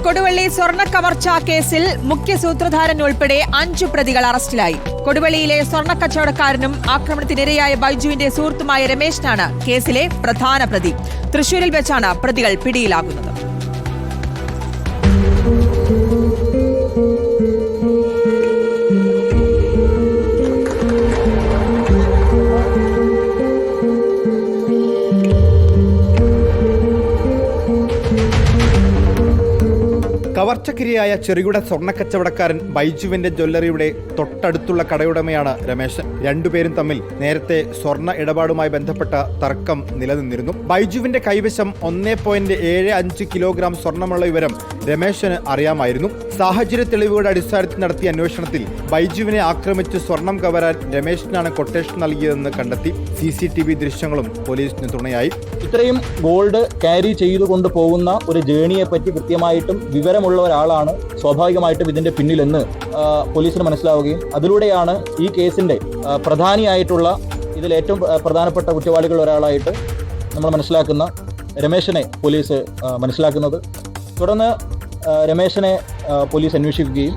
കൊടുവള്ളി സ്വർണ്ണ കവർച്ച കേസിൽ മുഖ്യ സൂത്രധാരൻ ഉൾപ്പെടെ 5 പ്രതികൾ അറസ്റ്റിലായി. കൊടുവള്ളിയിലെ സ്വർണ്ണ കച്ചവടക്കാരനും ആക്രമണത്തിനിരയായ ബൈജുവിന്റെ സുഹൃത്തുമായ രമേശനാണ് കേസിലെ പ്രധാന പ്രതി. തൃശൂരിൽ വെച്ചാണ് പ്രതികൾ പിടിയിലാകുന്നത്. കവർച്ചക്കിരയായ ചെറുകിട സ്വർണ്ണക്കച്ചവടക്കാരൻ ബൈജുവിന്റെ ജ്വല്ലറിയുടെ തൊട്ടടുത്തുള്ള കടയുടമയാണ് രമേശൻ. രണ്ടുപേരും തമ്മിൽ നേരത്തെ സ്വർണ്ണ ഇടപാടുമായി ബന്ധപ്പെട്ട തർക്കം നിലനിന്നിരുന്നു. ബൈജുവിന്റെ കൈവശം 1.75 കിലോഗ്രാം സ്വർണ്ണമുള്ള വിവരം രമേശന് അറിയാമായിരുന്നു. സാഹചര്യ തെളിവുകളുടെ അടിസ്ഥാനത്തിൽ നടത്തിയ അന്വേഷണത്തിൽ ബൈജുവിനെ ആക്രമിച്ച് സ്വർണം കവരാൻ രമേശനാണ് കൊട്ടേഷൻ നൽകിയതെന്ന് കണ്ടെത്തി. CCTV ദൃശ്യങ്ങളും പോലീസിന് തുണയായി. ഇത്രയും ഗോൾഡ് ക്യാരി ചെയ്തുകൊണ്ട് പോകുന്ന ഒരു ജേണിയെ പറ്റി കൃത്യമായിട്ടും വിവരമുള്ള ഒരാളാണ് സ്വാഭാവികമായിട്ടും ഇതിന്റെ പിന്നിലെന്ന് പോലീസിന് മനസ്സിലാവുകയും അതിലൂടെയാണ് ഈ കേസിന്റെ പ്രധാനിയായിട്ടുള്ള ഇതിൽ ഏറ്റവും പ്രധാനപ്പെട്ട കുറ്റവാളികളിൽ ഒരാളായിട്ട് നമ്മൾ മനസ്സിലാക്കുന്ന രമേശനെ പോലീസ് മനസ്സിലാക്കുന്നത്. തുടർന്ന് രമേശനെ പോലീസ് അന്വേഷിക്കുകയും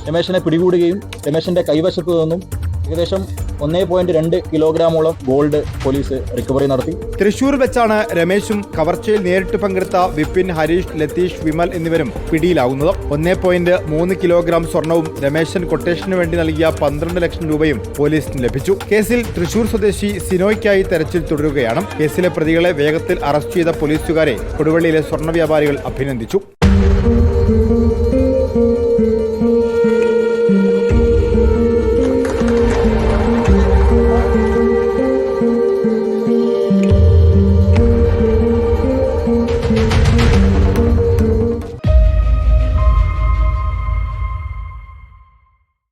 രമേശനെ പിടികൂടുകയും രമേശന്റെ കൈവശത്തു നിന്നും ഏകദേശം 1.2 കിലോഗ്രാമോളം ഗോൾഡ് പോലീസ് റിക്കവറി നടത്തി. തൃശൂർ വെച്ചാണ് രമേശും കവർച്ചയിൽ നേരിട്ട് പങ്കെടുത്ത വിപിൻ, ഹരീഷ്, ലതീഷ്, വിമൽ എന്നിവരും പിടിയിലാകുന്നത്. 1.3 കിലോഗ്രാം സ്വർണവും രമേശൻ കൊട്ടേഷന് വേണ്ടി നൽകിയ 12 ലക്ഷം രൂപയും പോലീസിന് ലഭിച്ചു. കേസിൽ തൃശൂർ സ്വദേശി സിനോയ്ക്കായി തെരച്ചിൽ തുടരുകയാണ്. കേസിലെ പ്രതികളെ വേഗത്തിൽ അറസ്റ്റ് ചെയ്ത പോലീസുകാരെ കൊടുവള്ളിയിലെ സ്വർണ്ണ വ്യാപാരികൾ അഭിനന്ദിച്ചു.